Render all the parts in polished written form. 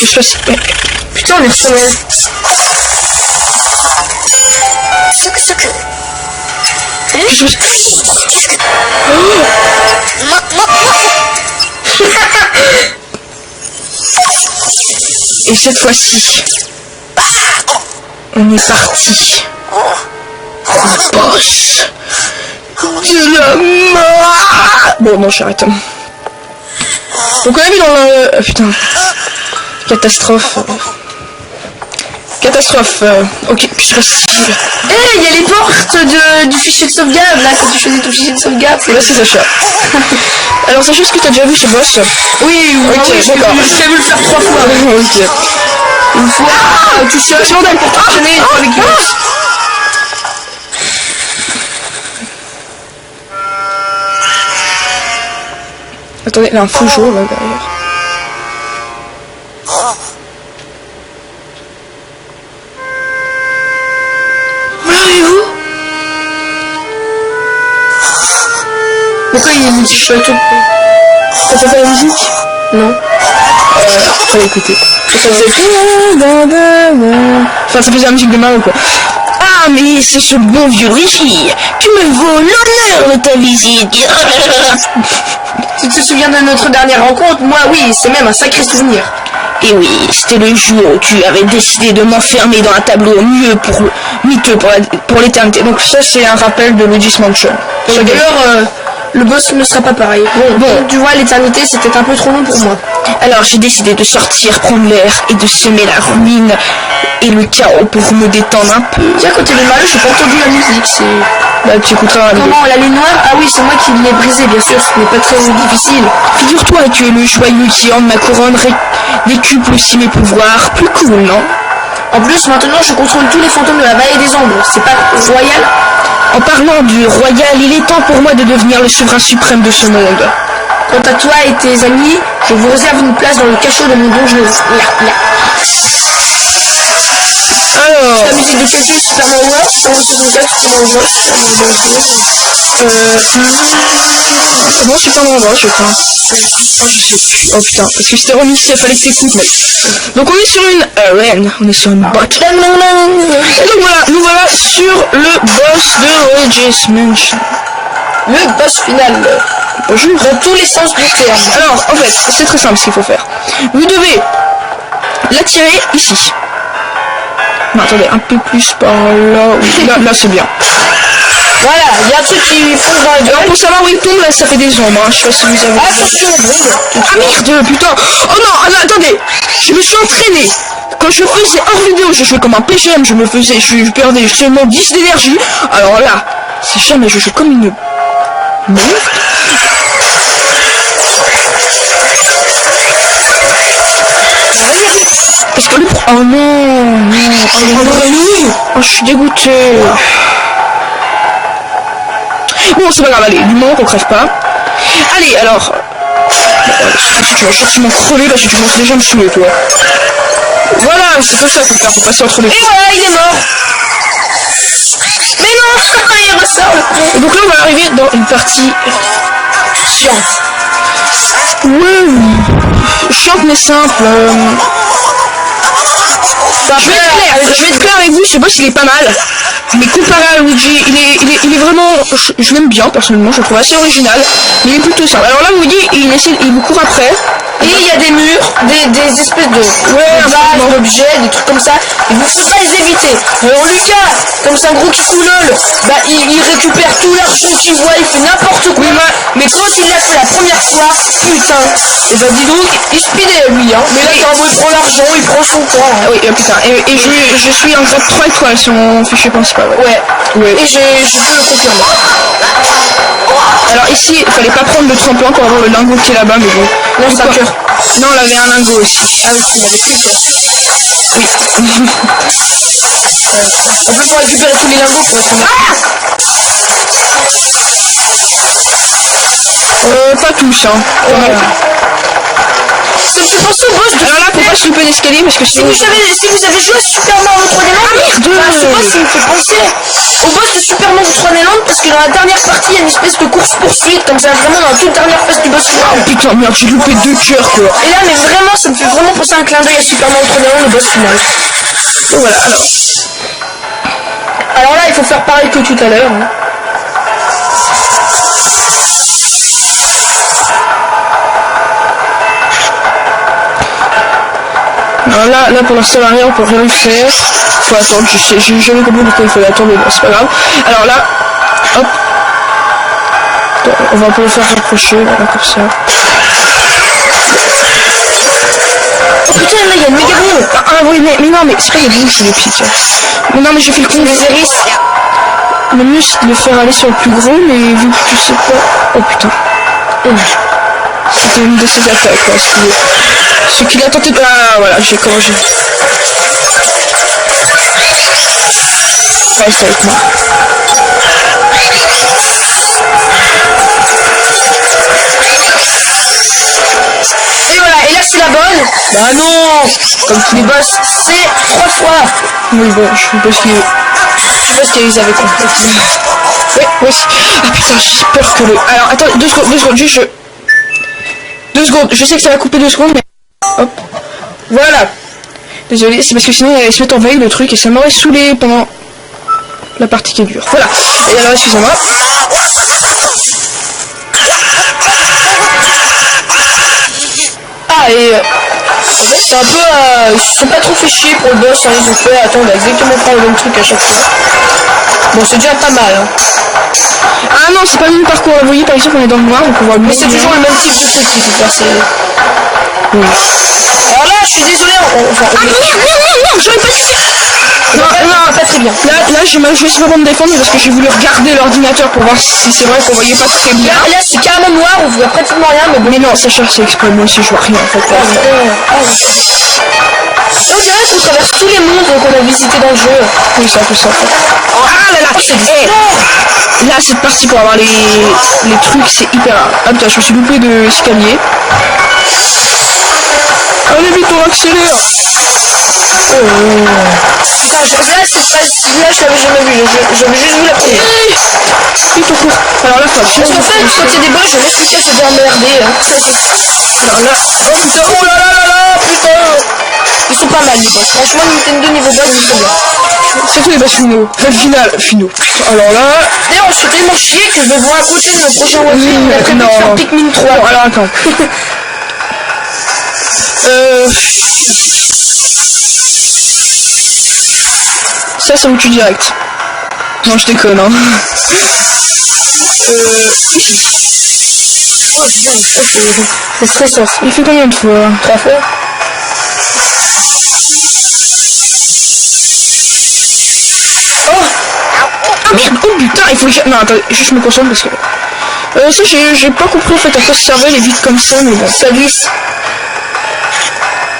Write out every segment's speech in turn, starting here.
que je fasse... Putain, on est sur le... Et cette fois-ci, on est parti. Le boss de la mort. Bon, non, j'arrête. Donc on a vu dans le... putain. Catastrophe. Catastrophe. Ok, je sais pas si... Eh, il y a les portes du fichier de sauvegarde, là, quand tu choisis ton fichier de sauvegarde. Là, c'est Sacha. Alors, Sacha, est-ce que t'as déjà vu ce boss? Oui, ok, oui, d'accord. je vais le faire 3 fois. Ok. Une fois, tu sais, bordel pour t'enchaîner avec le... Attendez, il y a un faux jour, là, derrière. Pourquoi il y a une petite chouette? T'as pas la musique? Non. Fallait écouter. Ça faisait... Enfin, ça faisait la musique de Mario, quoi. Ah, mais c'est ce bon vieux Luigi. Tu me vaux l'honneur de ta visite. Tu te souviens de notre dernière rencontre? Moi, oui, c'est même un sacré souvenir. Et oui, c'était le jour où tu avais décidé de m'enfermer dans un tableau miteux pour l'éternité. Donc ça, c'est un rappel de Luigi's Mansion. D'ailleurs, le boss ne sera pas pareil. Bon, tu vois, l'éternité, c'était un peu trop long pour moi. Alors j'ai décidé de sortir, prendre l'air et de semer la ruine et le chaos pour me détendre un peu. Tiens, quand il est malheureux, j'ai pas entendu la musique, c'est... Bah tu écouteras la Comment, la lune noire? Ah oui, c'est moi qui l'ai brisée, bien sûr, ce n'est pas très difficile. Figure-toi que le joyeux qui orne ma couronne décuple aussi mes pouvoirs. Plus cool, non? En plus, maintenant, je contrôle tous les fantômes de la vallée des ombres. C'est pas royal? En parlant du royal, il est temps pour moi de devenir le souverain suprême de ce monde. Quant à toi et tes amis, je vous réserve une place dans le cachot de mon donjon. Alors... La musique de quel jeu? Super Mario Bros? Super Mario 64, Super Mario Bros? Bon, Super Mario Bros, je crois. Oh, je sais plus. Oh putain, parce que c'était remis, il fallait que t'écoutes, mec. Donc on est sur une arène, on est sur une botte. Et donc voilà, nous voilà sur le boss de Luigi's Mansion. Le boss final. Bonjour. Dans tous les sens du terme. Alors, en fait, c'est très simple ce qu'il faut faire. Vous devez l'attirer ici. Non, attendez, un peu plus par là. Oui, là c'est bien. Voilà, il y a un truc qui fonce dans la gueule. Alors, pour savoir où il tombe, là, ça fait des ombres. Hein. Je sais pas si vous avez... Attention, ah merde, putain. Oh non, attendez. Je me suis entraîné. Quand je faisais hors vidéo, je jouais comme un PGM. Je perdais seulement 10 d'énergie. Alors là, si jamais je joue comme une... merde. Parce que le... Oh non, oh, je suis dégoûté. Bon, c'est pas grave, allez, du moment qu'on crève pas. Allez, alors... Si tu vas gentiment crever parce que tu commences déjà à me saouler, toi. Voilà, c'est comme ça qu'il faut faire, faut passer entre les... Et voilà, il est mort. Mais non, il ressort le con. Et donc là, on va arriver dans une partie... chiante. Ouais, chiante mais simple. Je vais être clair avec vous, ce boss il est pas mal. Mais comparé à Luigi, il est vraiment... Je l'aime bien personnellement, je le trouve assez original. Mais il est plutôt simple. Alors là, vous dites, il vous court après. Et il y a des murs, des espèces de vases, d'objets, des trucs comme ça. Et vous ne pouvez pas les éviter. Alors Lucas, comme c'est un gros kikoulol, bah il récupère tout l'argent qu'il voit, il fait n'importe quoi. Oui, mais quand il l'a fait la première fois, putain. Et bah dis donc, il speedait lui, hein. Mais là, quand il prend l'argent, il prend son temps. Hein. Oui, putain. Et je suis un grade 3 étoiles sur mon fichier principal. Ouais. Et je peux le confirmer. Alors ici, il fallait pas prendre le tremplin pour avoir le lingot qui est là-bas, mais bon. Non, c'est un cœur. Non, on avait un lingot aussi. Ah oui, il avait plus cœur. Oui. En plus, pour récupérer tous les lingots, pour être pas tous, hein. Ça me fait penser au boss de... Alors là, faut pas se louper l'escalier parce que si vous avez joué à Super Mario 3D Land, ce boss il me fait penser au boss de Super Mario 3D Land parce que dans la dernière partie il y a une espèce de course-poursuite comme ça vraiment dans la toute dernière phase du boss final. Oh putain merde, j'ai loupé 2 cœurs quoi. Et là mais vraiment ça me fait vraiment c'est un clin d'œil à Super Mario 3D, le boss final. Donc voilà, Alors là, il faut faire pareil que tout à l'heure. Hein. alors là pour l'instant l'arrière on peut rien faire. Faut attendre, j'ai jamais compris pourquoi il fallait attendre, mais bon c'est pas grave. Alors là, hop. On va un peu le faire rapprocher, voilà comme ça. Oh putain, là il y a une méga bombe. Ah oui mais non mais c'est pas il y a des c'est des pics. Mais non mais j'ai fait le con. Les hérisses. Le mieux c'est de le faire aller sur le plus gros, mais vu que tu sais pas. Oh putain. C'était une de ses attaques quoi. Ce qu'il a tenté de. Ah voilà, j'ai corrigé. Reste avec moi. Et voilà, et là c'est la bonne. Bah non. Comme tous les boss, c'est 3 fois. Oui bon, je suppose qu'il avaient compris. oui. Ah putain, j'ai peur que le... Alors, attends, 2 secondes, juste... 2 secondes, je sais que ça va couper 2 secondes, mais... Hop. Voilà. Désolé, c'est parce que sinon, il allait se mettre en veille, le truc, et ça m'aurait saoulé pendant la partie qui est dure. Voilà. Et alors, excusez-moi. Ah, et... c'est un peu... ils se sont pas trop fait chier pour le boss, hein, ils ont fait... Attends, on va exactement faire le même truc à chaque fois. Bon, c'est déjà pas mal, hein. Ah non, c'est pas le même parcours. Vous voyez, par exemple, on est dans le noir, donc on voit le mais c'est toujours le même type de truc qu'il faut faire, c'est... Oui. Alors là, je suis désolé, enfin... Ah merde, j'aurais pas dû faire... Non, pas très bien. Là, j'ai mal joué sur me défendre parce que j'ai voulu regarder l'ordinateur pour voir si c'est vrai qu'on voyait pas très bien. Là, c'est carrément noir, on voit pratiquement rien, mais bon... Mais non, Sacha, c'est exprès, moi aussi je vois rien en fait. On dirait qu'on traverse tous les mondes qu'on a visités dans le jeu. Oui, c'est un peu ça. Ah là là, là, cette partie pour avoir les trucs, c'est hyper rare. Ah putain, je me suis loupé de escalier. Allez vite, on accélère. Putain, là, cette phase-là, je l'avais jamais vu. J'avais juste vu la première. Vite, on court. Alors là, faut parce qu'en fait, quand il y a des boss, je laisse Lucas se faire emmerder. Hein. Alors là, oh putain, oh là là là là, putain. Ils sont pas mal les boss. Franchement, Nintendo niveau boss, ils sont bien. surtout les boss finaux. Alors là... D'ailleurs, je suis tellement chier que je vais voir à côté de notre prochain walkthrough. On a prévu de faire Pikmin 3. Bon, alors attends. Ça me tue direct. Non, je déconne, hein. Oh putain, c'est stressant. Il fait combien de fois? 3 fois. Ah merde, oh putain, il faut que... Non, attends, juste je me concentre parce que... ça, j'ai pas compris en fait à quoi ça servait les vides comme ça, mais bon. Ça glisse.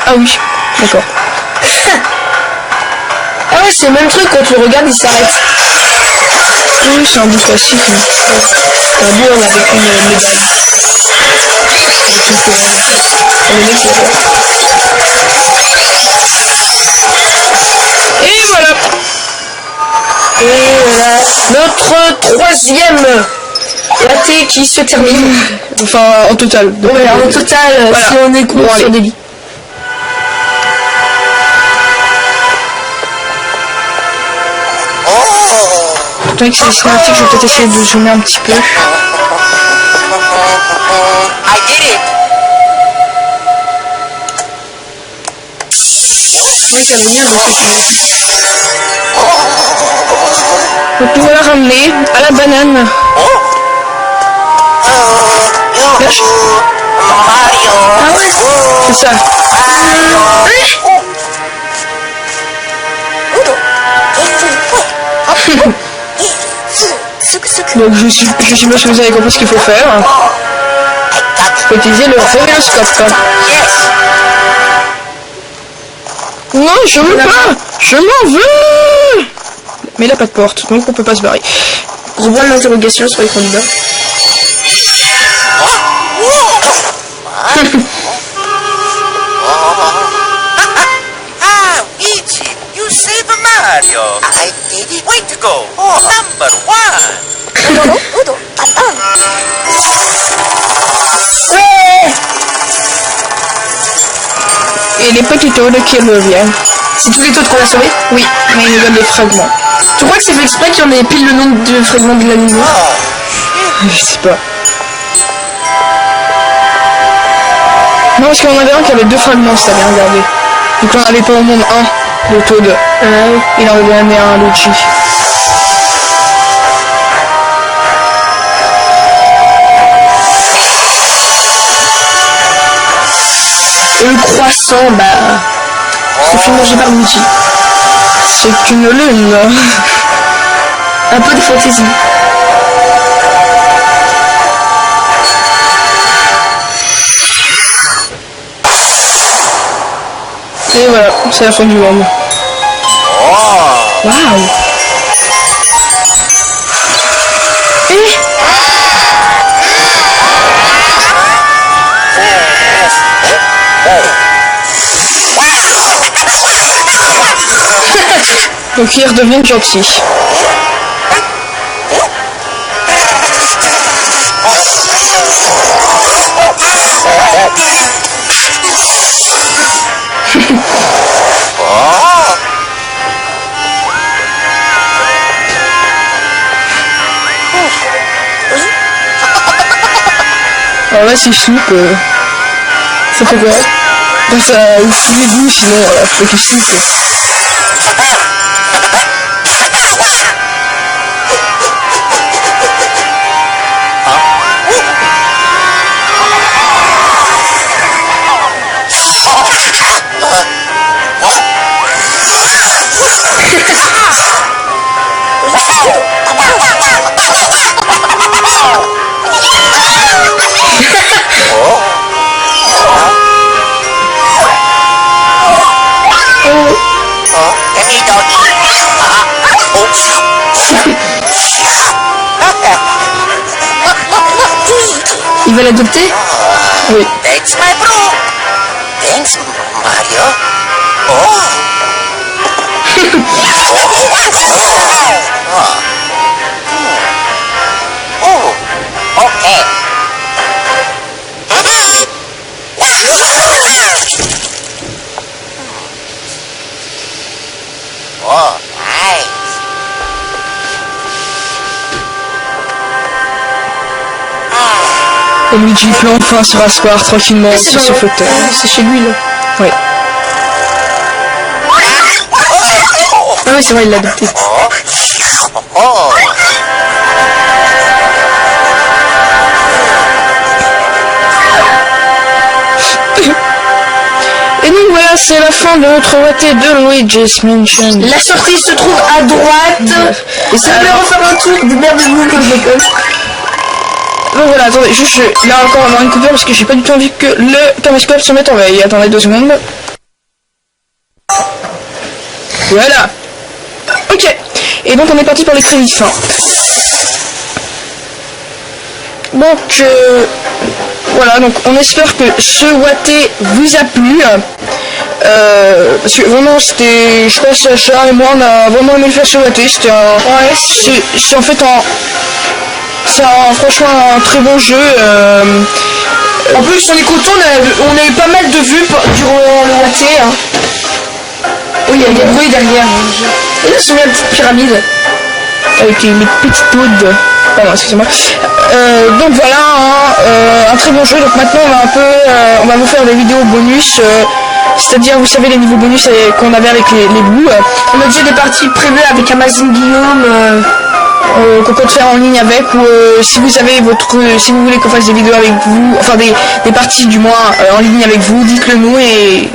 Ah oui, d'accord. Ah ouais, c'est le même truc, quand tu le regardes, il s'arrête. Oui, c'est un bout classique. Un bout, on avec une médaille. Avec une couronne. Le mec, Et voilà. Et voilà, notre troisième raté qui se termine. Enfin, en total. Donc, ouais, en total, voilà. Si on écoute bon, sur des lits. Tant que c'est les cinématiques, je vais peut-être essayer de zoomer un petit peu. Oui, ça veut dire de ce cinématique. Donc nous voilà ramener à la banane. Là, ah ouais, c'est ça. Donc je suppose que vous avez compris ce qu'il faut faire. Il faut utiliser le rhéoscope. Non, je veux pas. Je m'en veux. Mais il a pas de porte, donc on peut pas se barrer. Gros point d'interrogation sur l'écran du bas. Luigi, you saved Mario. I did. Way to go. Number 1. Et les petits toads qui reviennent. C'est tous les toads qu'on a sauvés? Oui, mais ils nous donnent des fragments. Tu crois que c'est fait exprès qu'il y en ait pile le nombre de fragments de la nuit? Je sais pas. Non, parce qu'on avait un qui avait 2 fragments, si t'as bien regardé. Donc on avait pas au monde un, le Toad. Il en avait donné un à Luigi. Et le croissant, bah... se fait manger par Luigi. C'est une lune. Un peu de fantaisie. Et voilà, c'est la fin du monde. Waouh. Et donc ils redeviennent gentils. Alors là c'est Snoop, ça fait quoi? Bah ça fout les goûts sinon voilà, faut qu'il Snoop. Il va l'adopter? Oui. Thanks, my bro. Thanks, Mario. Okay. Oh, nice. Et Luigi peut enfin se rasseoir tranquillement sur son fauteuil. C'est chez lui là. Oui. Ah oui c'est vrai il l'a adopté. Et donc voilà, c'est la fin de notre OAT de Luigi's Mansion. La sortie se trouve à droite. Et si vous voulez refaire un tour, démerdez-vous quand je déconne. Donc voilà, attendez, juste là encore avoir une coupure parce que j'ai pas du tout envie que le caméscope se mette en veille. Attendez 2 secondes. Voilà. Ok. Et donc on est parti pour les crédits de fin. Donc voilà, donc on espère que ce OAT vous a plu. Parce que vraiment c'était, je pense Sacha et moi on a vraiment aimé le faire ce OAT. C'était un, c'est en fait un, c'est franchement un très bon jeu. En plus on est content, on a eu pas mal de vues durant le OAT. Hein. Oui il y a des bruits derrière. Et là c'est une petite pyramide. Avec les petites poudres. Pardon, excusez-moi. Donc voilà, hein, un très bon jeu. Donc maintenant on va vous faire des vidéos bonus. C'est-à-dire, vous savez, les niveaux bonus qu'on avait avec les bouts. On a déjà des parties prévues avec Amazon Guillaume. Qu'on peut faire en ligne avec, ou si vous avez si vous voulez qu'on fasse des vidéos avec vous, enfin des parties du moins en ligne avec vous, dites-le nous et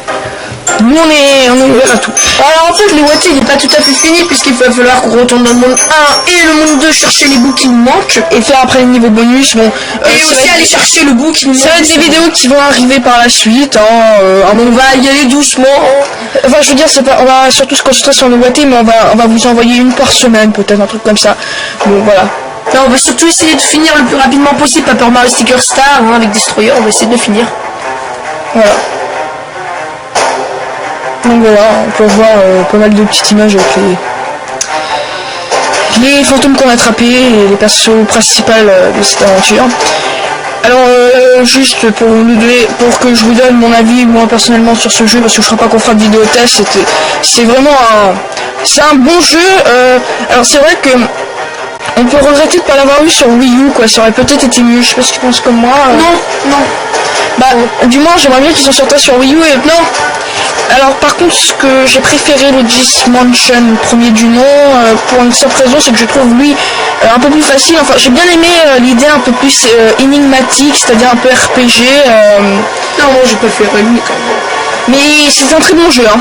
nous on est ouvert à tout. Alors en fait le OAT il n'est pas tout à fait fini puisqu'il va falloir qu'on retourne dans le monde 1 et le monde 2 chercher les bouts qui nous manquent. Et faire après les niveaux bonus, bon. Et aussi aller chercher le bout qui nous manque. Ça va être des vidéos qui vont arriver par la suite, hein, on va y aller doucement. Enfin je veux dire, c'est pas, on va surtout se concentrer sur le OAT, mais on va vous envoyer une par semaine peut-être, un truc comme ça. Bon voilà. Là, on va surtout essayer de finir le plus rapidement possible Paper Mario Sticker Star hein, avec Destroyer, on va essayer de le finir. Voilà. Donc voilà, on peut voir pas mal de petites images avec les fantômes qu'on a attrapés et les persos principaux de cette aventure. Alors juste pour que je vous donne mon avis moi personnellement sur ce jeu, parce que je crois pas qu'on fera de vidéo test, c'est vraiment c'est un bon jeu. Alors c'est vrai que on peut regretter de pas l'avoir eu sur Wii U, quoi. Ça aurait peut-être été mieux. Je sais pas ce que tu penses comme moi. Non. Bah du moins j'aimerais bien qu'ils en sortent sur Wii U et non. Alors par contre ce que j'ai préféré Luigi's Mansion, premier du nom, pour une simple raison, c'est que je trouve lui un peu plus facile. Enfin j'ai bien aimé l'idée un peu plus énigmatique, c'est-à-dire un peu RPG. Non, moi j'ai préféré lui quand même. Mais c'est un très bon jeu, hein.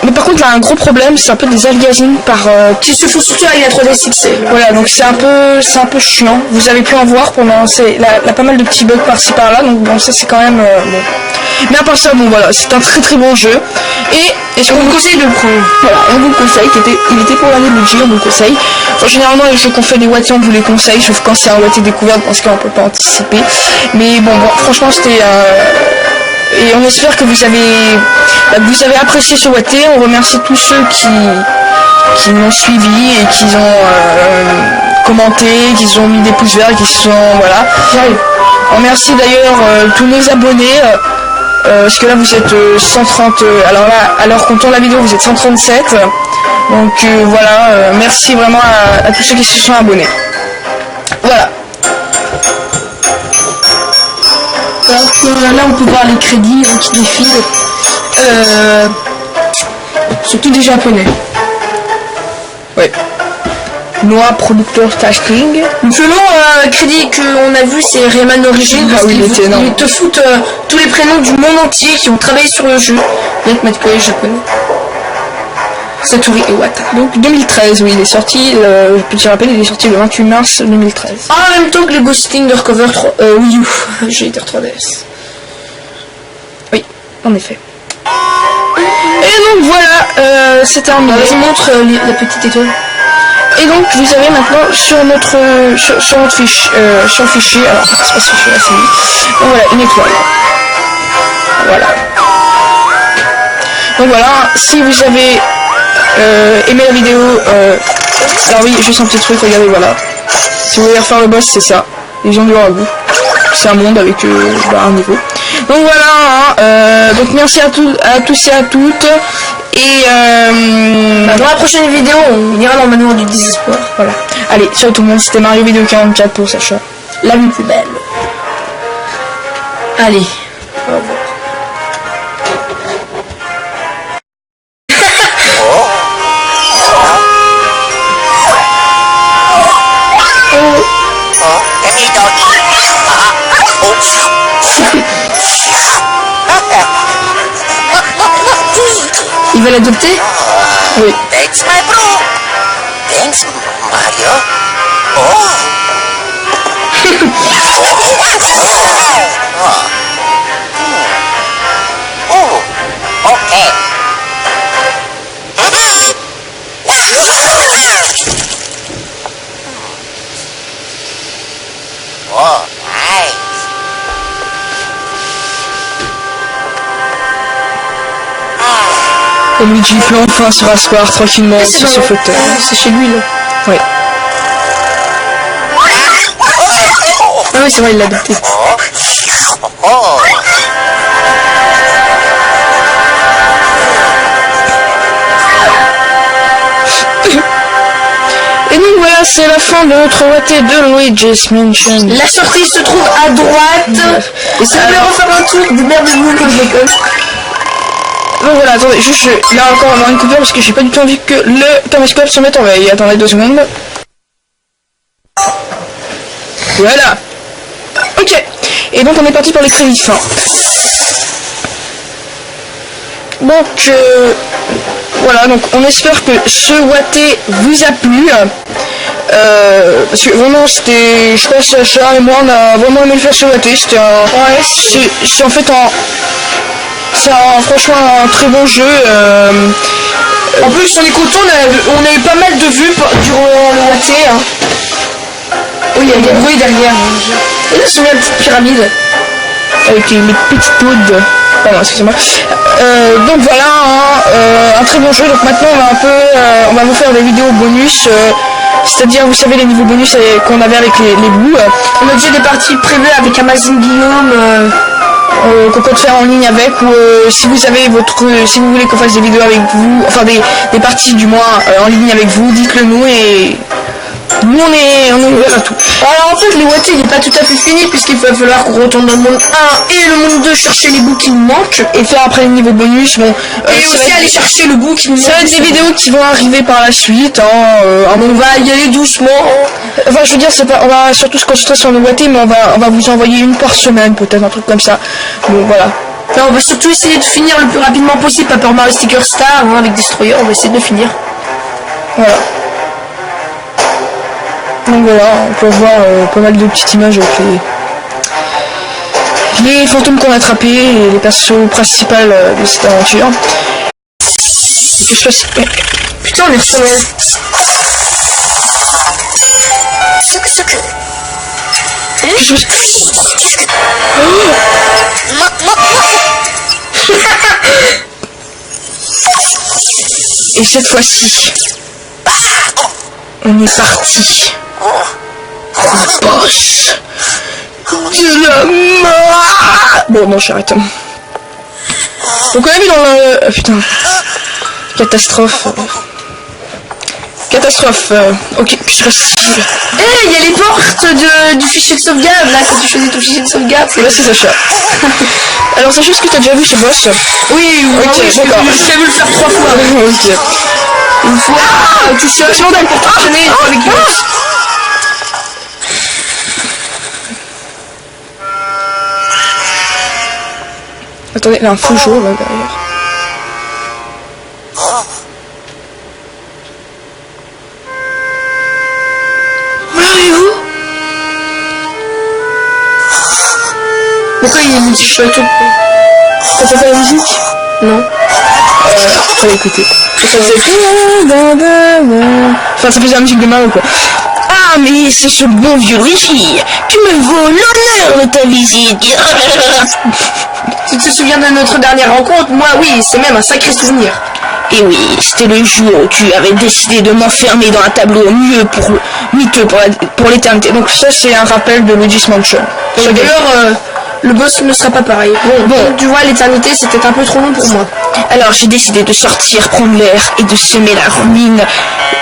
Mais par contre, il y a un gros problème, c'est un peu des aliasing par... Qui se font surtout avec la 3DS XL. Voilà, donc c'est un peu chiant. Vous avez pu en voir pendant... Il a pas mal de petits bugs par-ci par-là, donc bon, ça c'est quand même... bon. Mais à part ça, bon voilà, c'est un très très bon jeu. Et on vous conseille de le prendre. Voilà, on vous le conseille, il était pour l'année de Luigi, on vous le conseille. Enfin, généralement, les jeux qu'on fait des wattés, on vous les conseille, sauf quand c'est un watté découverte, parce qu'on peut pas anticiper. Mais bon, franchement, c'était... Et on espère que vous avez apprécié ce watté. On remercie tous ceux qui l'ont suivi et qui ont commenté, qui ont mis des pouces verts, qui sont... Voilà. On remercie d'ailleurs tous nos abonnés. Parce que là vous êtes 130, alors là à l'heure qu'on tourne la vidéo vous êtes 137, donc voilà, merci vraiment à tous ceux qui se sont abonnés. Voilà. Là on peut voir les crédits qui défilent, surtout des japonais. Ouais. Noah Producteur Tasking. Le plus long crédit qu'on a vu c'est Rayman Origins. Ah oui, ils te foutent tous les prénoms du monde entier qui ont travaillé sur le jeu. Donc mettre que les japonais. Satori Iwata. Donc 2013, oui, il est sorti, petit rappel, il est sorti le 28 mars 2013. En même temps que les Ghost Undercover Wii U. J'ai été 3DS. Oui, en effet. Et donc voilà, c'est terminé. Vas-y, montre la petite étoile. Et donc vous avez maintenant sur notre fichier, sur le fichier, alors c'est pas ce fichier là, c'est lui. Donc voilà, une étoile. Voilà. Donc voilà, si vous avez aimé la vidéo, alors oui, juste un petit truc, regardez, voilà. Si vous voulez refaire le boss, c'est ça. Les gens du ragoût. C'est un monde avec un niveau. Donc voilà, donc merci à tous et à toutes. Et dans la prochaine vidéo, on ira dans le manoir du désespoir. Voilà. Allez, ciao tout le monde, c'était Mario Vidéo 44 pour Sacha. La vie plus belle. Allez, au revoir. Il va l'adopter? Oui. Thanks, my bro. Thanks, Mario. Oh, okay. Oh, nice. Et Luigi peut enfin se rasseoir tranquillement sur son fauteuil. C'est chez lui là. Oui. Ah oui, c'est vrai, il l'a adopté. Et donc voilà, c'est la fin de notre watté de Luigi's Mansion. La sortie se trouve à droite. Et si vous voulez refaire un tour, démerdez-vous quand je déconne. Donc voilà, attendez, juste là encore avoir une coupure parce que j'ai pas du tout envie que le thermoscope se mette en veille. Attendez 2 secondes. Voilà. Ok. Et donc on est parti pour les crédits de fin. Donc voilà, donc on espère que ce watté vous a plu. Parce que vraiment c'était, je pense Sacha et moi on a vraiment aimé le faire ce watté. C'était un, ouais, c'est en fait un, c'est franchement un très bon jeu. En plus on est content, on a eu pas mal de vues durant le watté. Hein. Oui, il y a des bruits derrière. Et là c'est une petite pyramide. Avec les petites poudres. Pardon, excusez-moi. Donc voilà, hein, un très bon jeu. Donc maintenant on va un peu, on va vous faire des vidéos bonus. C'est-à-dire, vous savez, les niveaux bonus qu'on avait avec les bouts. On a déjà des parties prévues avec Amazon Guillaume. Qu'on compte faire en ligne avec, ou si vous avez si vous voulez qu'on fasse des vidéos avec vous, enfin des parties du moins en ligne avec vous, dites-le nous et nous on est ouvert à tout. Alors en fait les Watté il n'est pas tout à fait fini puisqu'il va falloir qu'on retourne dans le monde 1 et le monde 2 chercher les bouts qui nous manquent et faire après les niveaux bonus, bon. Et aussi aller chercher le bout qui nous manque. Ça va être des vidéos qui vont arriver par la suite, hein, on va y aller doucement. Enfin je veux dire, on va surtout se concentrer sur nos Watté, mais on va vous envoyer une par semaine, peut-être un truc comme ça. Bon voilà. Là, on va surtout essayer de finir le plus rapidement possible Paper Mario Sticker Star hein, avec Destroyer, on va essayer de le finir. Voilà. Donc voilà, on peut voir pas mal de petites images avec les fantômes qu'on a attrapés et les persos principaux de cette aventure. Et que je fasse... Putain, on est sur le... Que je fasse... Et cette fois-ci, on est parti. Boss de la mort. Bon, non, j'arrête. Donc on a vu dans le... putain. Catastrophe. Catastrophe. Ok, puis je reste... Eh, il y a les portes du fichier de sauvegarde, là, quand tu choisis ton fichier de sauvegarde. Là, c'est Sacha. Alors, Sacha, est-ce que t'as déjà vu ce boss? Oui, ok, d'accord. Je t'ai vu le faire 3 fois. Ok. Une fois, tu sais, pour t'entraîner avec lui. Attendez, là, un faux jour, là, derrière. Mariez-vous? Pourquoi il y a une musique chouette? T'as pas fait la musique? Non. Fallait écouter. Ça faisait... Enfin, ça faisait la musique de Mario, quoi. Ah, mais c'est ce bon vieux Luigi. Tu me vaux l'honneur de ta visite. Tu te souviens de notre dernière rencontre? Moi, oui, c'est même un sacré souvenir. Et oui, c'était le jour où tu avais décidé de m'enfermer dans un tableau miteux pour l'éternité. Donc ça, c'est un rappel de Luigi's Mansion. D'ailleurs, le boss ne sera pas pareil. Bon, tu vois, l'éternité, c'était un peu trop long pour moi. Alors, j'ai décidé de sortir, prendre l'air et de semer la ruine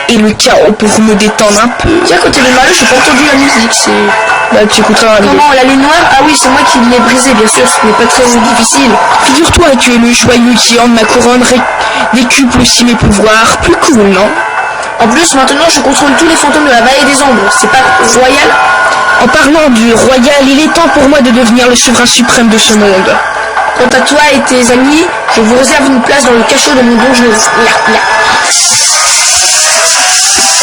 et le chaos pour me détendre un peu. Tiens, quand t'es le malin, j'ai pas entendu la musique, c'est... Bah, tu écouteras la Comment, la ligne noire? Ah oui, c'est moi qui l'ai brisée, bien sûr, ce n'est pas très difficile. Figure-toi que le joyeux qui orne ma couronne décuple aussi mes pouvoirs. Plus cool, non? En plus, maintenant, je contrôle tous les fantômes de la vallée des ombres. C'est pas royal? En parlant du royal, il est temps pour moi de devenir le souverain suprême de ce monde. Quant à toi et tes amis, je vous réserve une place dans le cachot de mon donjon.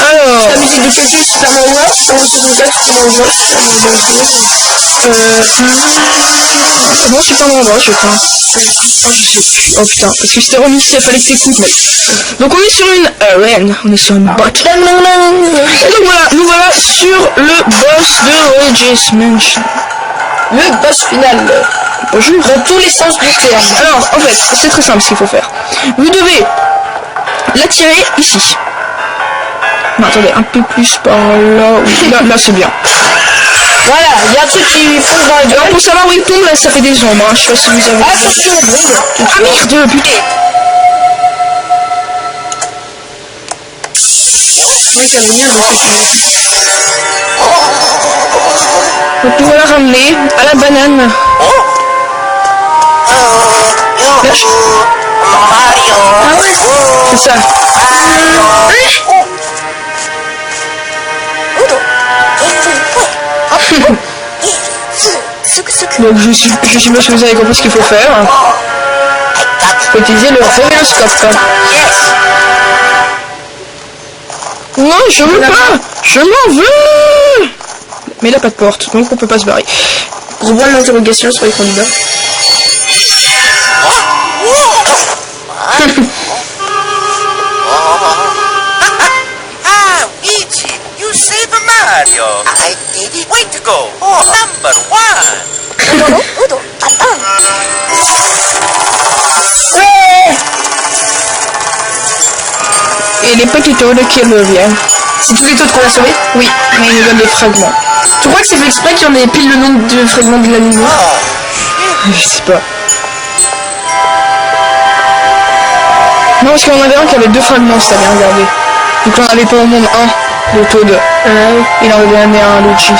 Alors... La musique de Katy, Super Mario World, Super Mario 64, Super Mario World, Super Mario Bon, Super Mario Bros, je crois. Oh, je sais plus. Oh putain, parce que c'était remis, il fallait que t'écoutes, mec. Donc on est sur une arène, on est sur une botte. Et donc voilà, nous voilà sur le boss de Luigi's Mansion. Le boss final. Bonjour. Dans tous les sens du terme. Alors, en fait, c'est très simple ce qu'il faut faire. Vous devez l'attirer ici. Non, attendez, un peu plus par là. Oui, là c'est bien. Voilà, il y a un truc qui fonce dans la gueule. Alors, pour savoir où il tombe, là, ça fait des ombres. Hein. Je sais pas si vous avez... Attention, bombe. Ah merde, putain. Mec, à venir, Donc nous voilà ramener à la banane. Là, Ah ouais, c'est ça. Donc je suppose que vous avez compris ce qu'il faut faire. Il faut utiliser le rhéoscope. Non, je veux pas. Je m'en veux. Mais il a pas de porte, donc on peut pas se barrer. gros point d'interrogation sur les candidats. Ah, Luigi, you saved Mario. I did. Way to go. Number 1. Et les petits tours de qui reviennent. C'est tous les autres qu'on a sauvés? Oui, mais il nous donne des fragments. Tu crois que c'est fait exprès qu'il y en ait pile le nombre de fragments de l'anime noir? Je sais pas. Non, parce qu'il y en avait un qui avait 2 fragments, si t'as bien regardé. Donc on avait pas au monde un, le Toad. Il en avait donné un à Luigi.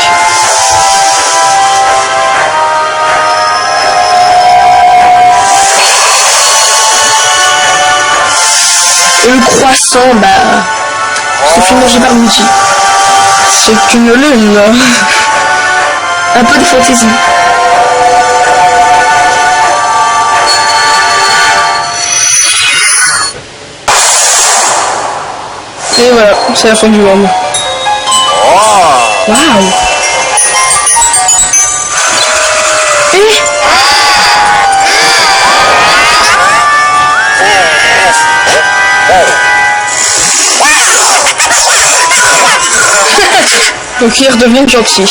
Et le croissant, bah... se fait manger par Luigi. C'est une lune. Un peu de fantaisie. Et voilà, c'est la fin du monde. Waouh. Et donc il redevient gentil.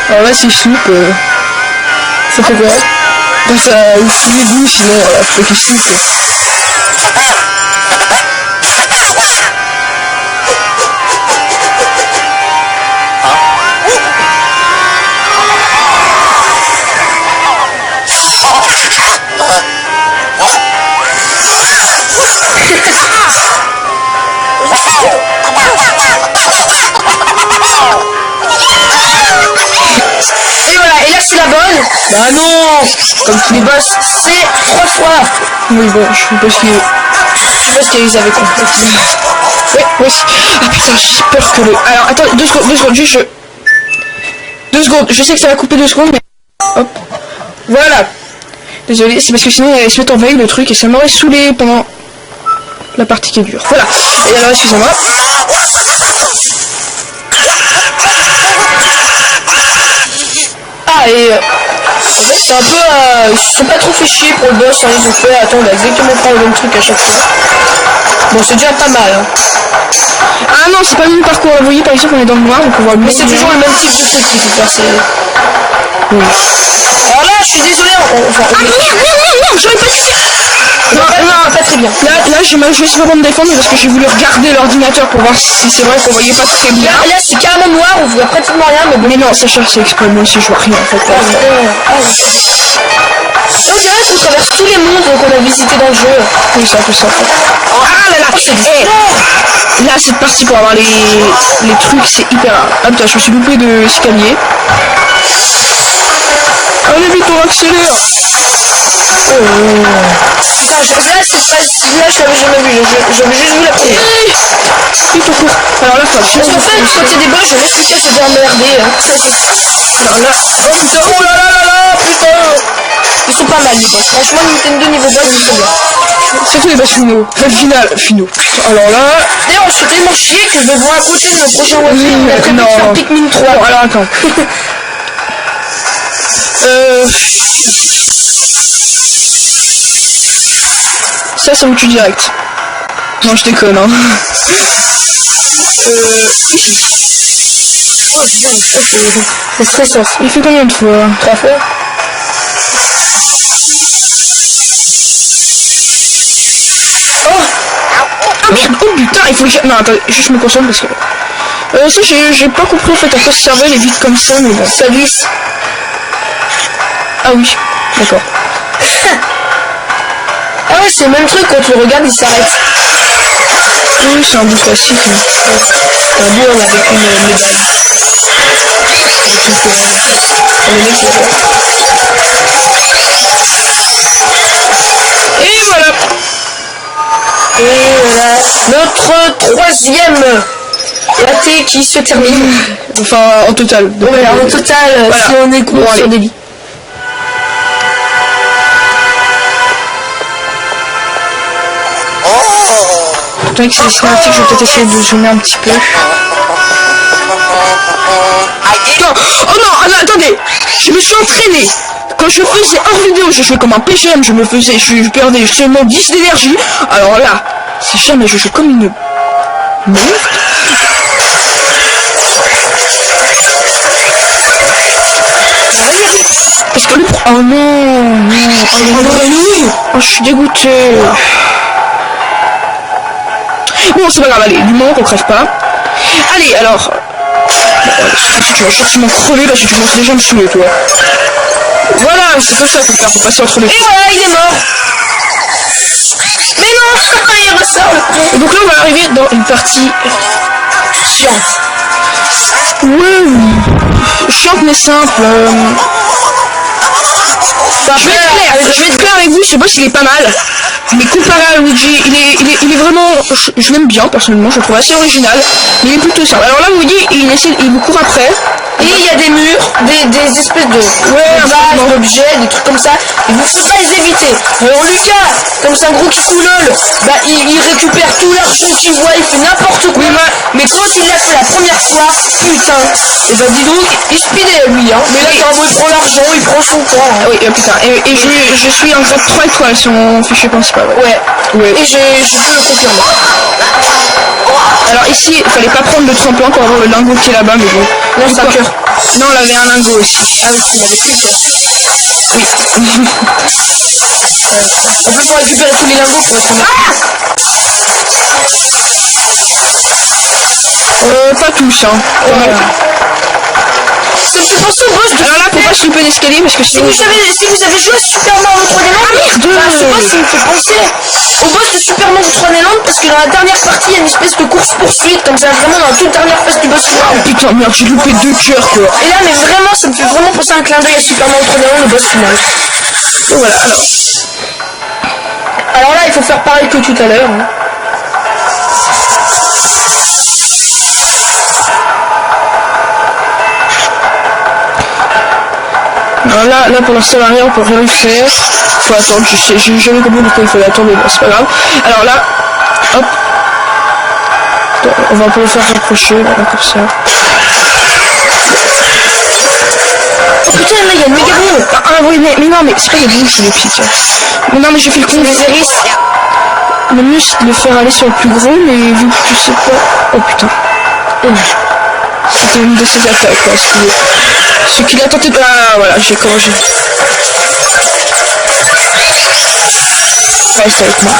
Alors là c'est Snoop, ça fait quoi? Bah ça ouvre les goûts sinon voilà, faut qu'il Snoop. Et voilà, et là c'est la bonne. Bah non. Comme tous les boss, c'est 3 fois. Oui bon, je suppose qu'ils avaient compris. Oui, oui. Ah putain, j'ai peur que le... Alors attends, 2 secondes, juste 2 secondes, je sais que ça va couper 2 secondes, mais... Hop. Voilà. Désolé, c'est parce que sinon il allait se mettre en veille le truc et ça m'aurait saoulé pendant la partie qui est dure. Voilà. Et alors excusez-moi. Ah et... c'est un peu... ils se sont pas trop fait chier pour le boss, hein, ils ont fait... Attends, on va exactement prendre le même truc à chaque fois. Bon, c'est déjà pas mal, hein. Ah non, c'est pas le même parcours. Vous voyez, par exemple, on est dans le noir, donc on voit le Mais c'est toujours le même type de truc qu'il faut faire, c'est... Oui. Alors là, je suis désolé, Ah merde, j'aurais pas dû faire... Non, pas très bien. Là, je vais essayer de me défendre parce que j'ai voulu regarder l'ordinateur pour voir si c'est vrai qu'on voyait pas très bien. Là, c'est carrément noir, on voit pratiquement rien, mais bon. Mais non, Sacha, c'est exprès, moi aussi je vois rien en fait. On dirait qu'on traverse tous les mondes qu'on a visités dans le jeu. Oui, ça fait ça. Ah là là, là, cette partie pour avoir les trucs, c'est hyper rare. Ah putain, je me suis loupé de escalier. Allez vite, on accélère. Putain, là, cette phase-là, je l'avais jamais vu. J'avais juste vu la première. Vite, on court. Alors là, faut parce qu'en fait, quand il y a des boss, je laisse plus qu'à se faire emmerder. Alors là, oh putain, oh là là là là, putain. Ils sont pas mal les boss. Franchement, Nintendo niveau boss, ils sont bien. Surtout les boss finaux. Finaux. Alors là... D'ailleurs, on se fait tellement chier que je vais vous raconter le prochain Waffle. On a prévu de faire Pikmin 3. Bon, alors attends. Ça me tue direct. Non, je déconne, hein. Oh putain, c'est stressant. Il fait combien de fois? 3 fois. Oh putain, il faut que je... Non, attends, juste me concentre parce que... ça, j'ai pas compris en fait à quoi ça servait les vides comme ça, mais bon. Ça glisse. Ah oui, d'accord. Ah ouais, c'est le même truc, quand tu le regardes, il s'arrête. Oui, c'est un bout classique. Un bout, on avec une médaille. Et voilà. Et voilà, notre troisième latte qui se termine. Enfin, en total. Donc, ouais, en total, voilà. Si on écoute bon, sur des lits. Avec ces cinématiques, je vais peut-être essayer de zoomer un petit peu. Putain. Oh non, attendez. Je me suis entraîné. Quand je faisais hors vidéo, je jouais comme un PGM, je perdais seulement 10 d'énergie. Alors là, si jamais je joue comme une merde. Parce que le oh non, oh, je suis dégoûté. Bon, c'est pas grave, allez, du moment qu'on crève pas. Allez, alors. Si tu vas forcément crever parce que tu commences déjà à me saouler, toi. Voilà, c'est comme ça qu'il faut faire pour passer entre les. Et voilà, il est mort. Mais non, il ressort. Et donc là, on va arriver dans une partie Chiante. ouais, chiante mais simple. Je vais être clair avec vous, ce boss il est pas mal. Mais comparé à Luigi, il est vraiment, je l'aime bien personnellement, je le trouve assez original. Mais il est plutôt simple. Alors là, vous voyez, il vous court après. Et il y a des murs, des espèces de vases, d'objets, des trucs comme ça. Et vous ne pouvez pas les éviter. Alors Lucas, comme c'est un gros kikoulol, bah il récupère tout l'argent qu'il voit, il fait n'importe quoi. Mais quand il l'a fait la première fois, putain. Et bah dis donc, il speedait lui, hein. Mais là, il prend l'argent, il prend son temps. Hein. Oui, putain. Et je suis en grade 3 étoiles sur mon fichier principal. Ouais. Et je peux le confirmer. Alors ici, il fallait pas prendre le tremplin pour avoir le lingot qui est là-bas, mais bon. Non, c'est un cœur. Non, on avait un lingot aussi. Ah oui, il avait plus le cœur. Oui. En plus, pour récupérer tous les lingots pour être honnête. Pas tous, hein. Ça me fait penser au boss de... Alors là, faut pas se louper l'escalier parce que Si vous avez joué à Super Mario 3D Land, ce boss il me fait penser au boss de Super Mario 3D Land parce que dans la dernière partie il y a une espèce de course-poursuite comme ça, vraiment dans la toute dernière phase du boss final. Oh putain, merde, j'ai loupé 2 cœurs quoi. Et là, mais vraiment, ça me fait vraiment penser à un clin d'œil à Super Mario 3D Land, le boss final. Donc voilà, alors là, il faut faire pareil que tout à l'heure. Hein. Alors là pour l'instant l'arrière on peut rien y faire. Faut attendre, j'ai jamais compris pourquoi il fallait attendre, mais bon c'est pas grave. Alors là, hop. On va un peu le faire rapprocher, voilà, comme ça. Oh putain, là il y a une méga bombe. Ah oui mais non mais c'est pas les boules, c'est les pics. Mais non mais j'ai fait le con. Le mieux c'est de le faire aller sur le plus gros, mais vu que je sais pas. Oh putain. C'était une de ses attaques quoi, ce qu'il a tenté de... Ah voilà, j'ai corrigé. Reste avec moi.